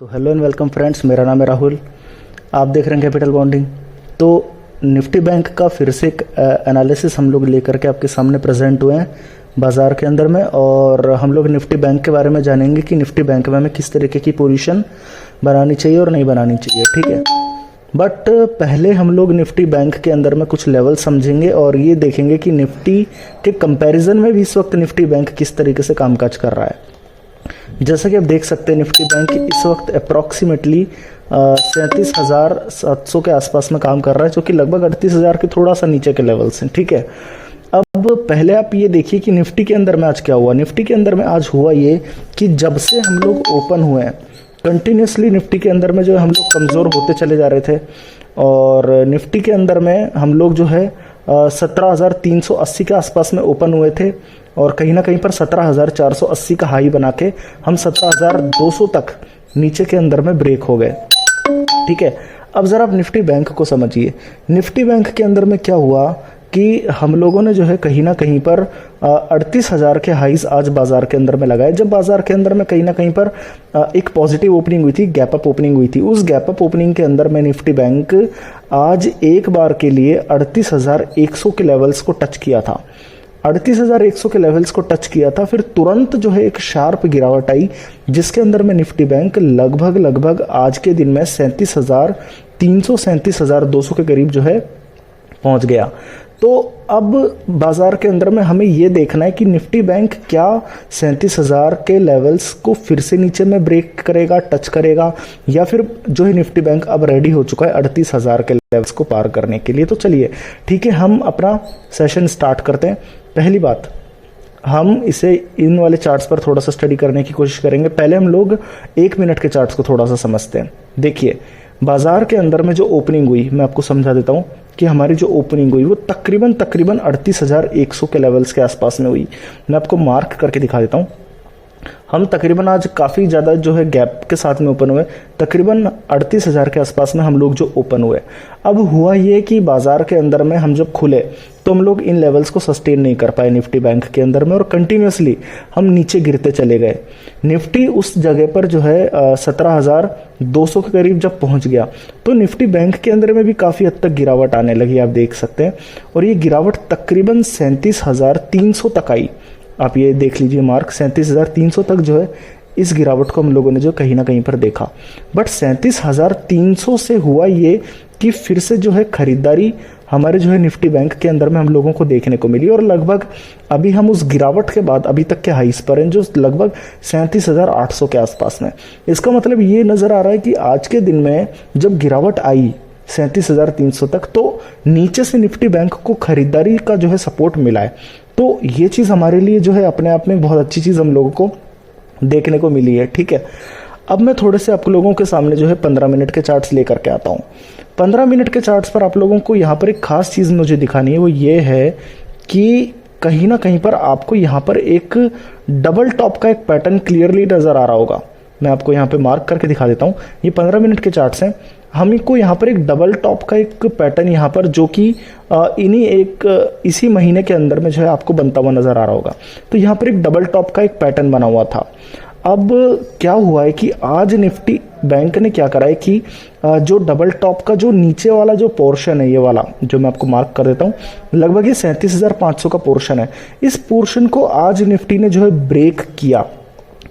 तो hello and welcome friends, मेरा नाम है राहुल। आप देख रहे हैं कैपिटल बॉन्डिंग। तो निफ्टी बैंक का फिर से एक एनालिसिस हम लोग लेकर के आपके सामने प्रेजेंट हुए हैं बाज़ार के अंदर में, और हम लोग निफ्टी बैंक के बारे में जानेंगे कि निफ्टी बैंक में हमें किस तरीके की पोजीशन बनानी चाहिए और नहीं बनानी चाहिए, ठीक है। बट पहले हम लोग निफ्टी बैंक के अंदर में कुछ लेवल समझेंगे और ये देखेंगे कि निफ्टी के कंपैरिजन में भी इस वक्त निफ्टी बैंक किस तरीके से कामकाज कर रहा है। जैसा कि आप देख सकते हैं, निफ्टी बैंक इस वक्त अप्रॉक्सीमेटली 37,700 के आसपास में काम कर रहा है, जो कि लगभग 38,000 के थोड़ा सा नीचे के लेवल्स हैं, ठीक है। अब पहले आप ये देखिए कि निफ्टी के अंदर में आज क्या हुआ। निफ्टी के अंदर में आज हुआ ये कि जब से हम लोग ओपन हुए हैं, कंटिन्यूसली निफ्टी के अंदर में जो है हम लोग कमज़ोर होते चले जा रहे थे, और निफ्टी के अंदर में हम लोग जो है 17,380 के आसपास में ओपन हुए थे, और कहीं ना कहीं पर 17,480 का हाई बना के हम 17,200 तक नीचे के अंदर में ब्रेक हो गए, ठीक है। अब ज़रा आप निफ्टी बैंक को समझिए। निफ्टी बैंक के अंदर में क्या हुआ कि हम लोगों ने जो है कहीं ना कहीं पर 38,000 के हाईज आज बाजार के अंदर में लगाए। जब बाजार के अंदर में कहीं ना कहीं पर एक पॉजिटिव ओपनिंग हुई थी, गैप अप ओपनिंग हुई थी, उस गैप अप ओपनिंग के अंदर में निफ्टी बैंक आज एक बार के लिए 38,100 के लेवल्स को टच किया था। 38,100 के लेवल्स को टच किया था, फिर तुरंत जो है एक शार्प गिरावट आई, जिसके अंदर में निफ्टी बैंक लगभग आज के दिन में 37,300 37,200 के करीब जो है पहुंच गया। तो अब बाजार के अंदर में हमें यह देखना है कि निफ्टी बैंक क्या 37,000 के लेवल्स को फिर से नीचे में ब्रेक करेगा, टच करेगा, या फिर जो है निफ्टी बैंक अब रेडी हो चुका है 38,000 के लेवल्स को पार करने के लिए। तो चलिए ठीक है, हम अपना सेशन स्टार्ट करते हैं। पहली बात, हम इसे इन वाले चार्ट्स पर थोड़ा सा स्टडी करने की कोशिश करेंगे। पहले हम लोग 1 मिनट के चार्ट्स को थोड़ा सा समझते हैं। देखिए, बाजार के अंदर में जो ओपनिंग हुई, मैं आपको समझा देता हूं कि हमारी जो ओपनिंग हुई वो तकरीबन 38,100 के लेवल्स के आसपास में हुई। मैं आपको मार्क करके दिखा देता हूं। हम तकरीबन आज काफ़ी ज़्यादा जो है गैप के साथ में ओपन हुए, तकरीबन 38,000 के आसपास में हम लोग जो ओपन हुए। अब हुआ ये कि बाजार के अंदर में हम जब खुले तो हम लोग इन लेवल्स को सस्टेन नहीं कर पाए निफ्टी बैंक के अंदर में, और कंटिन्यूसली हम नीचे गिरते चले गए। निफ्टी उस जगह पर जो है 17,200 के करीब जब पहुंच गया, तो निफ्टी बैंक के अंदर में भी काफ़ी हद तक गिरावट आने लगी, आप देख सकते हैं। और ये गिरावट तकरीबन 37,300 तक आई। आप ये देख लीजिए मार्क, 37,300 तक जो है इस गिरावट को हम लोगों ने जो कहीं ना कहीं पर देखा। बट 37,300 से हुआ ये कि फिर से जो है खरीदारी हमारे जो है निफ्टी बैंक के अंदर में हम लोगों को देखने को मिली, और लगभग अभी हम उस गिरावट के बाद अभी तक के हाईस पर हैं, जो लगभग 37,800 के आसपास में। इसका मतलब ये नजर आ रहा है कि आज के दिन में जब गिरावट आई 37,300 तक, तो नीचे से निफ्टी बैंक को खरीदारी का जो है सपोर्ट मिला है। तो ये चीज़ हमारे लिए जो है अपने आप में बहुत अच्छी चीज़ हम लोगों को देखने को मिली है, ठीक है। अब मैं थोड़े से आप लोगों के सामने जो है 15 मिनट के चार्ट्स लेकर के आता हूँ। 15 मिनट के चार्ट्स पर आप लोगों को यहाँ पर एक खास चीज़ मुझे दिखानी है, वो ये है कि कहीं ना कहीं पर आपको यहाँ पर एक डबल टॉप का एक पैटर्न क्लियरली नज़र आ रहा होगा। मैं आपको यहाँ पे मार्क करके दिखा देता हूँ। ये 15 मिनट के चार्ट्स हैं। हमको यहाँ पर एक डबल टॉप का एक पैटर्न यहाँ पर, जो कि इसी महीने के अंदर में जो है आपको बनता हुआ नजर आ रहा होगा। तो यहाँ पर एक डबल टॉप का एक पैटर्न बना हुआ था। अब क्या हुआ है कि आज निफ्टी बैंक ने क्या करा है कि जो डबल टॉप का जो नीचे वाला जो पोर्शन है, ये वाला जो मैं आपको मार्क कर देता हूँ, लगभग ये 37,500 का पोर्शन है। इस पोर्शन को आज निफ्टी ने जो है ब्रेक किया।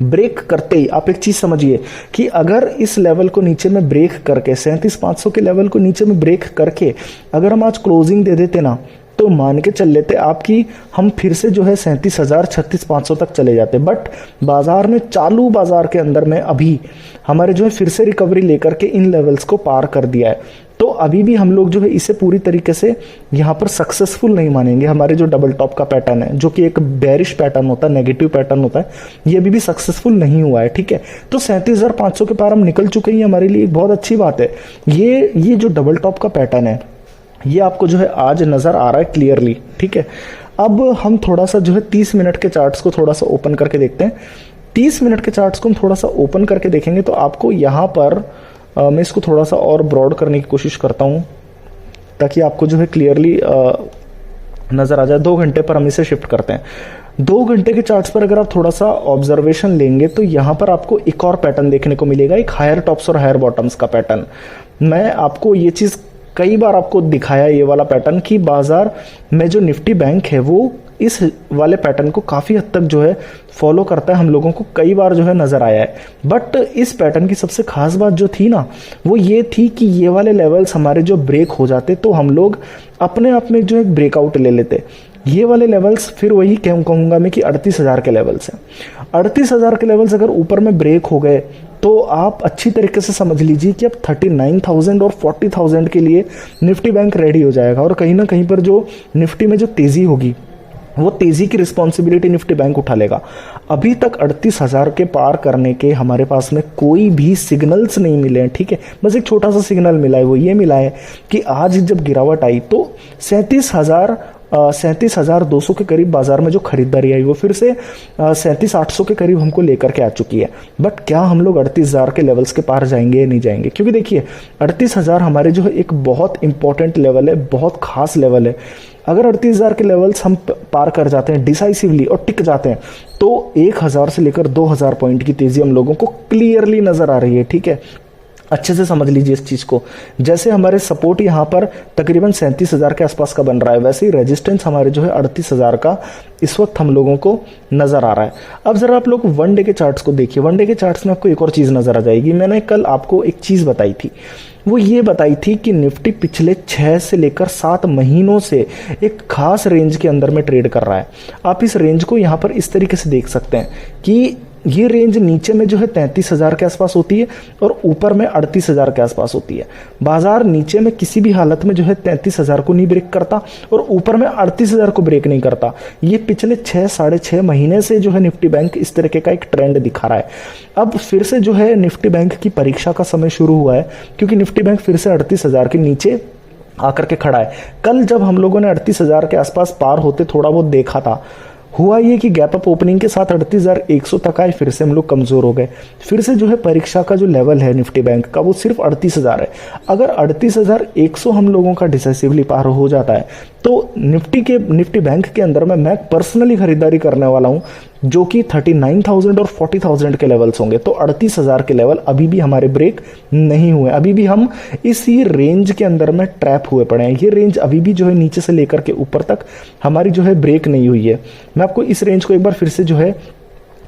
ब्रेक करते ही आप एक चीज समझिए कि अगर इस लेवल को नीचे में ब्रेक करके 37,500 के लेवल को नीचे में ब्रेक करके अगर हम आज क्लोजिंग दे देते ना, तो मान के चल लेते आपकी हम फिर से जो है 37,000 36,500 तक चले जाते। बट बाजार में, चालू बाजार के अंदर में अभी हमारे जो है फिर से रिकवरी लेकर के इन लेवल्स को पार कर दिया है। तो अभी भी हम लोग जो है इसे पूरी तरीके से यहाँ पर सक्सेसफुल नहीं मानेंगे। हमारे जो डबल टॉप का पैटर्न है, जो कि एक बेरिश पैटर्न होता है, नेगेटिव पैटर्न होता है, ये अभी भी सक्सेसफुल नहीं हुआ है, ठीक है। तो 37,500 के पार हम निकल चुके हैं, हमारे लिए एक बहुत अच्छी बात है। ये जो डबल टॉप का पैटर्न है, ये आपको जो है आज नजर आ रहा है क्लियरली, ठीक है। अब हम थोड़ा सा जो है 30 मिनट के चार्ट्स को थोड़ा सा ओपन करके देखते हैं। 30 मिनट के चार्ट्स को हम थोड़ा सा ओपन करके देखेंगे तो आपको यहाँ पर मैं इसको थोड़ा सा और ब्रॉड करने की कोशिश करता हूँ, ताकि आपको जो है क्लियरली नजर आ जाए। 2 घंटे पर हम इसे शिफ्ट करते हैं। 2 घंटे के चार्ट्स पर अगर आप थोड़ा सा ऑब्जर्वेशन लेंगे तो यहाँ पर आपको एक और पैटर्न देखने को मिलेगा, एक हायर टॉप्स और हायर बॉटम्स का पैटर्न। मैं आपको ये चीज़ कई बार आपको दिखाया, ये वाला पैटर्न, कि बाजार में जो निफ्टी बैंक है वो इस वाले पैटर्न को काफ़ी हद तक जो है फॉलो करता है, हम लोगों को कई बार जो है नज़र आया है। बट इस पैटर्न की सबसे खास बात जो थी ना, वो ये थी कि ये वाले लेवल्स हमारे जो ब्रेक हो जाते तो हम लोग अपने आप में जो एक ब्रेकआउट ले लेते। ये वाले लेवल्स फिर वही कहूँगा मैं कि 38,000 के लेवल्स हैं। 38,000 के लेवल्स अगर ऊपर में ब्रेक हो गए तो आप अच्छी तरीके से समझ लीजिए कि अब 39,000 और 40,000 के लिए निफ्टी बैंक रेडी हो जाएगा। और कहीं ना कहीं पर जो निफ्टी में जो तेज़ी होगी वो तेज़ी की रिस्पॉन्सिबिलिटी निफ्टी बैंक उठा लेगा। अभी तक 38,000 के पार करने के हमारे पास में कोई भी सिग्नल्स नहीं मिले हैं, ठीक है। बस एक छोटा सा सिग्नल मिला है, वो ये मिला है कि आज जब गिरावट आई तो 37,200 के करीब बाजार में जो खरीदारी आई वो फिर से 37,800 के करीब हमको लेकर के आ चुकी है। बट क्या हम लोग 38,000 के लेवल्स के पार जाएंगे या नहीं जाएंगे? क्योंकि देखिए 38,000 हमारे जो है एक बहुत इंपॉर्टेंट लेवल है, बहुत खास लेवल है। अगर 38,000 के लेवल्स हम पार कर जाते हैं डिसाइसिवली और टिक जाते हैं तो 1,000 से लेकर 2,000 पॉइंट की तेजी हम लोगों को क्लियरली नजर आ रही है, ठीक है। अच्छे से समझ लीजिए इस चीज को। जैसे हमारे सपोर्ट यहाँ पर तकरीबन 37,000 के आसपास का बन रहा है, वैसे ही रेजिस्टेंस हमारे जो है 38,000 का इस वक्त हम लोगों को नजर आ रहा है। अब जरा आप लोग 1 डे के चार्ट्स को देखिए। 1 डे के चार्ट्स में आपको एक और चीज नजर आ जाएगी। मैंने कल आपको एक चीज बताई थी, वो ये बताई थी कि निफ्टी पिछले 6 से लेकर 7 महीनों से एक खास रेंज के अंदर में ट्रेड कर रहा है। आप इस रेंज को यहाँ पर इस तरीके से देख सकते हैं कि ये रेंज नीचे में जो है 33,000 के आसपास होती है और ऊपर में 38,000 के आसपास होती है। बाजार नीचे में किसी भी हालत में जो है 33,000 को नहीं ब्रेक करता और ऊपर में 38,000 को ब्रेक नहीं करता। ये पिछले 6-6.5 महीने से जो है निफ्टी बैंक इस तरीके का एक ट्रेंड दिखा रहा है। अब फिर से जो है निफ्टी बैंक की परीक्षा का समय शुरू हुआ है, क्योंकि निफ्टी बैंक फिर से 38,000 के नीचे आकर के खड़ा है। कल जब हम लोगों ने 38,000 के आसपास पार होते थोड़ा बहुत देखा था, हुआ ये कि गैप अप ओपनिंग के साथ 38,100 तक आए, फिर से हम लोग कमजोर हो गए। फिर से जो है परीक्षा का जो लेवल है निफ्टी बैंक का वो सिर्फ 38,000 है। अगर 38,100 हम लोगों का डिसाइसिवली पार हो जाता है तो निफ्टी बैंक के अंदर में मैं पर्सनली खरीदारी करने वाला हूं, जो कि 39,000 और 40,000 के लेवल्स होंगे। तो 38,000 के लेवल अभी भी हमारे ब्रेक नहीं हुए, अभी भी हम इसी रेंज के अंदर में ट्रैप हुए पड़े हैं। ये रेंज अभी भी जो है नीचे से लेकर के ऊपर तक हमारी जो है ब्रेक नहीं हुई है। मैं आपको इस रेंज को एक बार फिर से जो है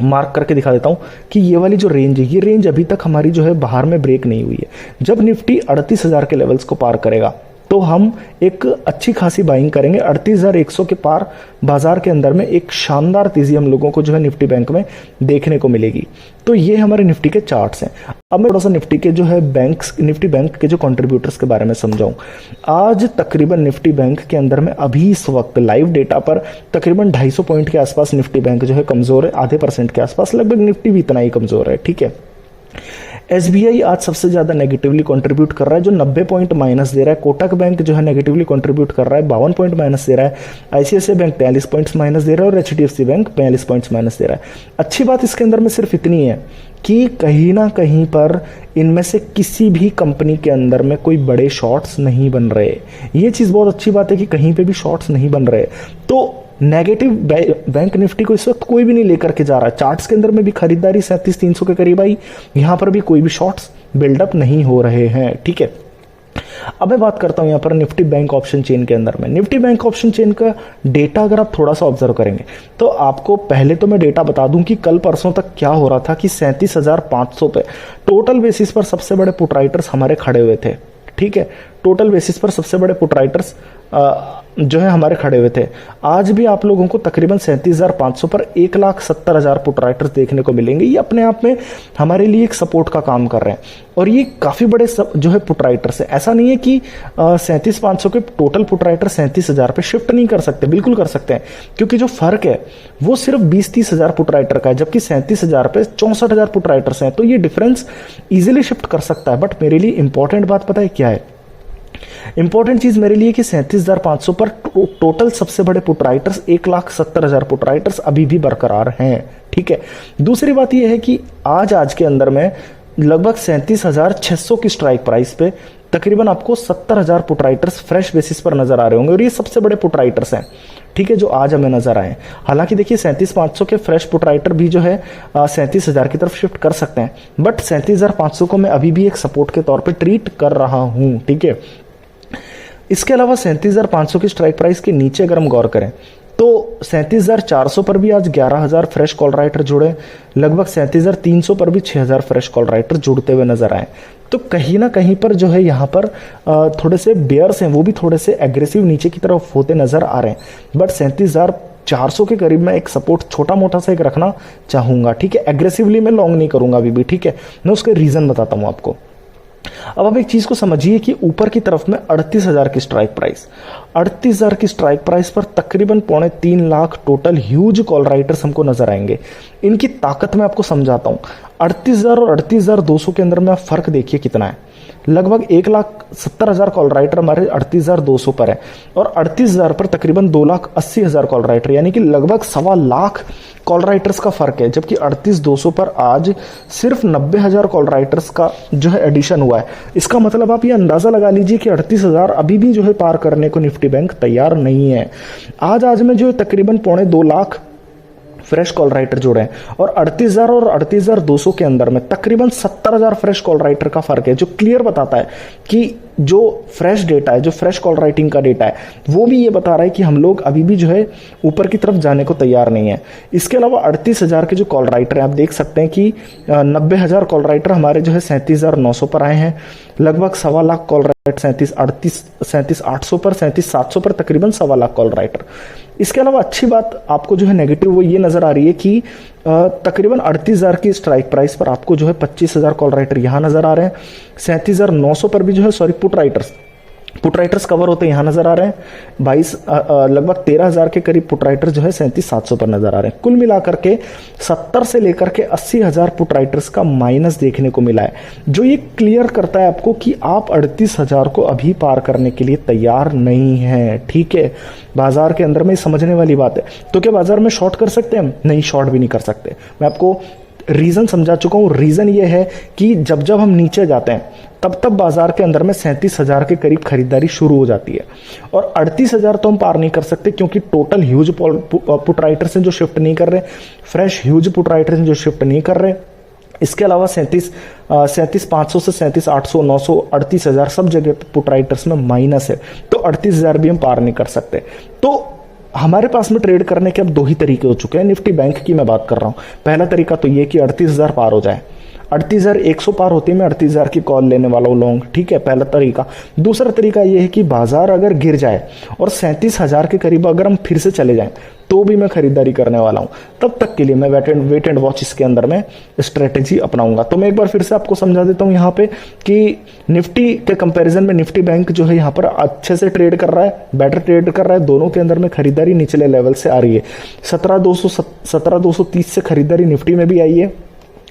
मार्क करके दिखा देता हूं कि ये वाली जो रेंज है, ये रेंज अभी तक हमारी जो है बाहर में ब्रेक नहीं हुई है। जब निफ्टी 38,000 के लेवल्स को पार करेगा तो हम एक अच्छी खासी बाइंग करेंगे। 38,100 के पार बाजार के अंदर में एक शानदार तेजी हम लोगों को जो है निफ्टी बैंक में देखने को मिलेगी। तो ये हमारे निफ्टी के चार्ट्स हैं। अब मैं थोड़ा सा निफ्टी के जो है निफ्टी बैंक के जो कंट्रीब्यूटर्स के बारे में समझाऊं। आज तकरीबन निफ्टी बैंक के अंदर में अभी इस वक्त लाइव डेटा पर तकरीबन 250 पॉइंट के आसपास निफ्टी बैंक जो है कमजोर है, आधे % के आसपास, लगभग निफ्टी भी इतना ही कमजोर है, ठीक है। SBI आज सबसे ज्यादा नेगेटिवली कंट्रीब्यूट कर रहा है, जो 90 पॉइंट माइनस दे रहा है। कोटक बैंक जो है नेगेटिवली कंट्रीब्यूट कर रहा है, 52 पॉइंट माइनस दे रहा है। ICICI बैंक 43 पॉइंट्स माइनस दे रहा है और HDFC बैंक 42 पॉइंट्स माइनस दे रहा है। अच्छी बात इसके अंदर में सिर्फ इतनी है कि कहीं ना कहीं पर इनमें से किसी भी कंपनी के अंदर में कोई बड़े शॉर्ट्स नहीं बन रहे। ये चीज बहुत अच्छी बात है कि कहीं पे भी शॉर्ट्स नहीं बन रहे। तो नेगेटिव बैंक निफ्टी को इस वक्त कोई भी नहीं लेकर के जा रहा है। चार्ट्स के अंदर में भी खरीदारी 37,300 के करीब आई, यहां पर भी कोई भी शॉर्ट्स बिल्डअप नहीं हो रहे हैं, ठीक है। अब मैं बात करता हूं यहां पर निफ्टी बैंक ऑप्शन चेन के अंदर में। निफ्टी बैंक ऑप्शन चेन का डेटा अगर आप थोड़ा सा ऑब्जर्व करेंगे तो आपको पहले तो मैं डेटा बता दूं कि कल परसों तक क्या हो रहा था कि 37,500 पे टोटल बेसिस पर सबसे बड़े पुट राइटर्स हमारे खड़े हुए थे, ठीक है। टोटल बेसिस पर सबसे बड़े पुट राइटर्स जो है हमारे खड़े हुए थे। आज भी आप लोगों को तकरीबन 37,500 पर 1,70,000 पुट राइटर्स देखने को मिलेंगे। ये अपने आप में हमारे लिए एक सपोर्ट का काम कर रहे हैं और ये काफी बड़े जो है पुट राइटर्स है। ऐसा नहीं है कि 37,500 के टोटल पुट राइटर 37,000 पे शिफ्ट नहीं कर सकते, बिल्कुल कर सकते हैं, क्योंकि जो फर्क है वो सिर्फ 20-30,000 पुट राइटर का है, जबकि 37,000 पे 64,000 पुट राइटर्स हैं। तो ये डिफरेंस इजिली शिफ्ट कर सकता है। बट मेरे लिए इंपॉर्टेंट बात पता है क्या है? इंपॉर्टेंट चीज मेरे लिए कि 37,500 पर टोटल सबसे बड़े पुट राइटर्स 1,70,000 पुट राइटर्स अभी भी बरकरार हैं, ठीक है। दूसरी बात यह है कि आज के अंदर में लगभग 37,600 की स्ट्राइक प्राइस पे तकरीबन आपको 70,000 पुट राइटर्स फ्रेश बेसिस पर नजर आ रहे होंगे और ये सबसे बड़े पुट राइटर्स हैं, ठीक है, जो आज हमें नजर आए। हालांकि देखिए 37,500 के फ्रेश पुट राइटर भी जो है 37,000 की तरफ शिफ्ट कर सकते हैं, बट 37,500 को मैं अभी भी एक सपोर्ट के तौर पे ट्रीट कर रहा हूं, ठीक है। इसके अलावा 37,500 की स्ट्राइक प्राइस के नीचे अगर हम गौर करें तो 37,400 पर भी आज 11,000 फ्रेश कॉल राइटर जुड़े, लगभग 37,300 पर भी 6,000 फ्रेश कॉल राइटर जुड़ते हुए नजर आए। तो कहीं ना कहीं पर जो है यहाँ पर थोड़े से बेयर्स हैं, वो भी थोड़े से एग्रेसिव नीचे की तरफ होते नजर आ रहे हैं। बट 37,400 के करीब मैं एक सपोर्ट छोटा मोटा सा एक रखना चाहूंगा, ठीक है। एग्रेसिवली मैं लॉन्ग नहीं करूंगा अभी भी, ठीक है। मैं उसके रीजन बताता हूं आपको। अब आप एक चीज को समझिए कि ऊपर की तरफ में 38,000 की स्ट्राइक प्राइस, 38,000 की स्ट्राइक प्राइस पर तकरीबन 3.25 टोटल ह्यूज कॉल राइटर्स हमको नजर आएंगे। इनकी ताकत मैं आपको समझाता हूं। 38,000 और 38,200 के अंदर में आप फर्क देखिए कितना है। लगभग 1,70,000 कॉल राइटर हमारे 38,200 पर है और 38,000 पर तकरीबन 2,80,000 कॉल राइटर, यानी कि लगभग 1,25,000 कॉल राइटर्स का फर्क है। जबकि 38,200 पर आज सिर्फ 90,000 कॉल राइटर्स का जो है एडिशन हुआ है। इसका मतलब आप ये अंदाजा लगा लीजिए कि 38,000 अभी भी जो है पार करने को निफ्टी बैंक तैयार नहीं है। आज में जो तकरीबन 2.25 फ्रेश कॉल राइटर जुड़े हैं और 38,000 और 38,200 के अंदर में तकरीबन 70,000 फ्रेश कॉल राइटर का फर्क है, जो क्लियर बताता है कि जो फ्रेश डेटा है, जो फ्रेश कॉल राइटिंग का डेटा है, वो भी ये बता रहा है कि हम लोग अभी भी जो है ऊपर की तरफ जाने को तैयार नहीं है। इसके अलावा 38,000 के जो कॉल राइटर हैं, आप देख सकते हैं कि 90,000 कॉल राइटर हमारे जो है 37,900 पर आए हैं। लगभग 1,25,000 कॉल राइटर 37,800 पर, 37,700 पर तकरीबन 1,25,000 कॉल राइटर। इसके अलावा अच्छी बात आपको जो है नेगेटिव वो ये नजर आ रही है कि तकरीबन 38,000 की स्ट्राइक प्राइस पर आपको जो है 25,000 कॉल राइटर यहां नजर आ रहे हैं। 37,900 पर भी जो है पुट राइटर्स कवर होते यहां नजर आ रहे हैं। 22 लगभग 13,000 के करीब पुट राइटर जो है 37,700 पर नजर आ रहे हैं। कुल मिलाकर के 70 से लेकर के 80,000 पुट राइटर्स का माइनस देखने को मिला है, जो ये क्लियर करता है आपको कि आप 38,000 को अभी पार करने के लिए तैयार नहीं है, ठीक है। बाजार के अंदर में समझने वाली बात है। तो क्या बाजार में शॉर्ट कर सकते हैं? नहीं, शॉर्ट भी नहीं कर सकते। मैं आपको रीजन समझा चुका हूं। रीजन ये है कि जब जब हम नीचे जाते हैं तब बाजार के अंदर में 37,000 के करीब खरीदारी शुरू हो जाती है और 38,000 तो हम पार नहीं कर सकते, क्योंकि टोटल ह्यूज पुट राइटर्स हैं जो शिफ्ट नहीं कर रहे, फ्रेश ह्यूज पुट राइटर्स हैं जो शिफ्ट नहीं कर रहे। इसके अलावा 37,500 से 37,800, 900, 38,000 सब जगह पुट राइटर्स में माइनस है, तो 38,000 भी हम पार नहीं कर सकते। तो हमारे पास में ट्रेड करने के अब दो ही तरीके हो चुके हैं। निफ्टी बैंक की मैं बात कर रहा हूं। पहला तरीका तो ये कि 38,000 पार हो जाए, 38,100 पार होती है मैं 38,000 की कॉल लेने वाला हूं लॉन्ग, ठीक है, पहला तरीका। दूसरा तरीका यह है कि बाजार अगर गिर जाए और 37,000 के करीब अगर हम फिर से चले जाएं तो भी मैं खरीदारी करने वाला हूं। तब तक के लिए मैं वेट एंड वॉच इसके अंदर में स्ट्रेटेजी अपनाऊंगा। तो मैं एक बार फिर से आपको समझा देता हूं यहाँ पे कि निफ्टी के कंपैरिजन में निफ्टी बैंक जो है यहाँ पर अच्छे से ट्रेड कर रहा है, बेटर ट्रेड कर रहा है। दोनों के अंदर में खरीदारी निचले लेवल से आ रही है। 17,230 से खरीदारी निफ्टी में भी आई है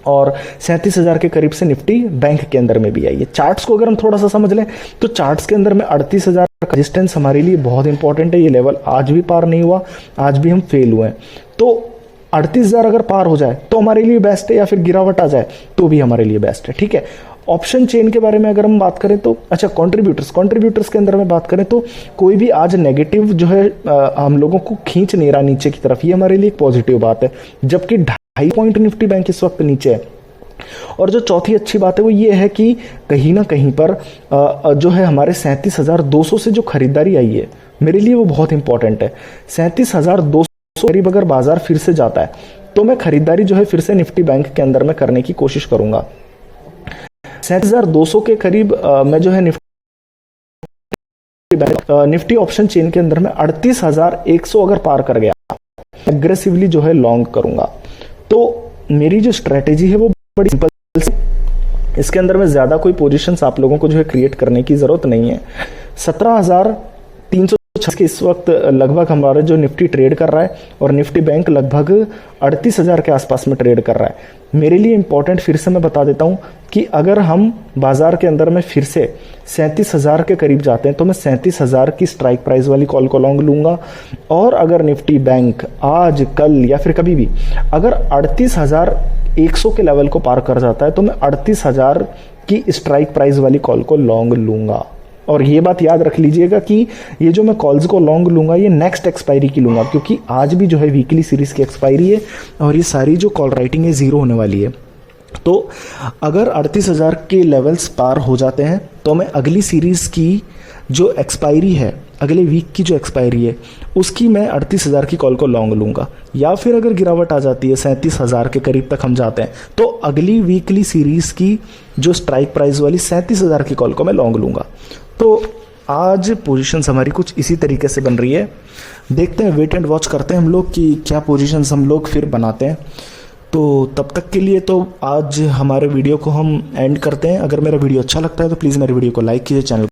और 37,000 के करीब से निफ्टी बैंक के अंदर में भी आई है। चार्ट्स को अगर हम थोड़ा सा समझ लें तो चार्ट्स के अंदर में 38,000 का रेजिस्टेंस हमारे लिए बहुत इंपॉर्टेंट है। ये लेवल आज भी पार नहीं हुआ, आज भी हम फेल हुए हैं। तो 38,000 अगर पार हो जाए तो हमारे लिए बेस्ट है, या फिर गिरावट आ जाए तो भी हमारे लिए बेस्ट है, ठीक है। ऑप्शन चेन के बारे में अगर हम बात करें तो अच्छा, कंट्रीब्यूटर्स के अंदर में बात करें तो कोई भी आज नेगेटिव जो है हम लोगों को खींच नहीं रहा नीचे की तरफ, ये हमारे लिए एक पॉजिटिव बात है। जबकि 2.5 पॉइंट निफ्टी बैंक इस वक्त नीचे है। और जो चौथी अच्छी बात है वो ये है कि कहीं ना कहीं पर जो है हमारे 37,200 से जो खरीदारी आई है मेरे लिए वो बहुत इंपॉर्टेंट है। 37,200 करीब अगर बाजार फिर से जाता है तो मैं खरीदारी जो है फिर से निफ्टी बैंक के अंदर में करने की कोशिश करूंगा। 37,200 के करीब मैं जो है निफ्टी ऑप्शन चेन के अंदर में 38,100 अगर पार कर गया एग्रेसिवली जो है लॉन्ग करूंगा। तो मेरी जो स्ट्रेटेजी है वो बड़ी सिंपल, इसके अंदर में ज्यादा कोई पोजीशंस आप लोगों को जो है क्रिएट करने की जरूरत नहीं है। 17,306 के इस वक्त लगभग हमारा जो निफ्टी ट्रेड कर रहा है और निफ्टी बैंक लगभग 38,000 के आसपास में ट्रेड कर रहा है। मेरे लिए इंपॉर्टेंट फिर से मैं बता देता हूं कि अगर हम बाजार के अंदर में फिर से 37,000 के करीब जाते हैं तो मैं 37,000 की स्ट्राइक प्राइस वाली कॉल को लॉन्ग लूंगा। और अगर निफ्टी बैंक आज, कल या फिर कभी भी अगर 38,100 के लेवल को पार कर जाता है तो मैं 38,000 की स्ट्राइक प्राइस वाली कॉल को लॉन्ग लूंगा। और ये बात याद रख लीजिएगा कि ये जो मैं कॉल्स को लॉन्ग लूँगा ये नेक्स्ट एक्सपायरी की लूँगा, क्योंकि आज भी जो है वीकली सीरीज़ की एक्सपायरी है और ये सारी जो कॉल राइटिंग है ज़ीरो होने वाली है। तो अगर 38,000 के लेवल्स पार हो जाते हैं तो मैं अगली सीरीज़ की जो एक्सपायरी है, अगले वीक की जो एक्सपायरी है, उसकी मैं 38,000 की कॉल को लॉन्ग लूँगा। या फिर अगर गिरावट आ जाती है 37,000 के करीब तक हम जाते हैं तो अगली वीकली सीरीज़ की जो स्ट्राइक प्राइस वाली 37,000 की कॉल को मैं लॉन्ग लूँगा। तो आज पोजीशंस हमारी कुछ इसी तरीके से बन रही है। देखते हैं, वेट एंड वॉच करते हैं हम लोग कि क्या पोजीशंस हम लोग फिर बनाते हैं। तो तब तक के लिए तो आज हमारे वीडियो को हम एंड करते हैं। अगर मेरा वीडियो अच्छा लगता है तो प्लीज़ मेरे वीडियो को लाइक कीजिए, चैनल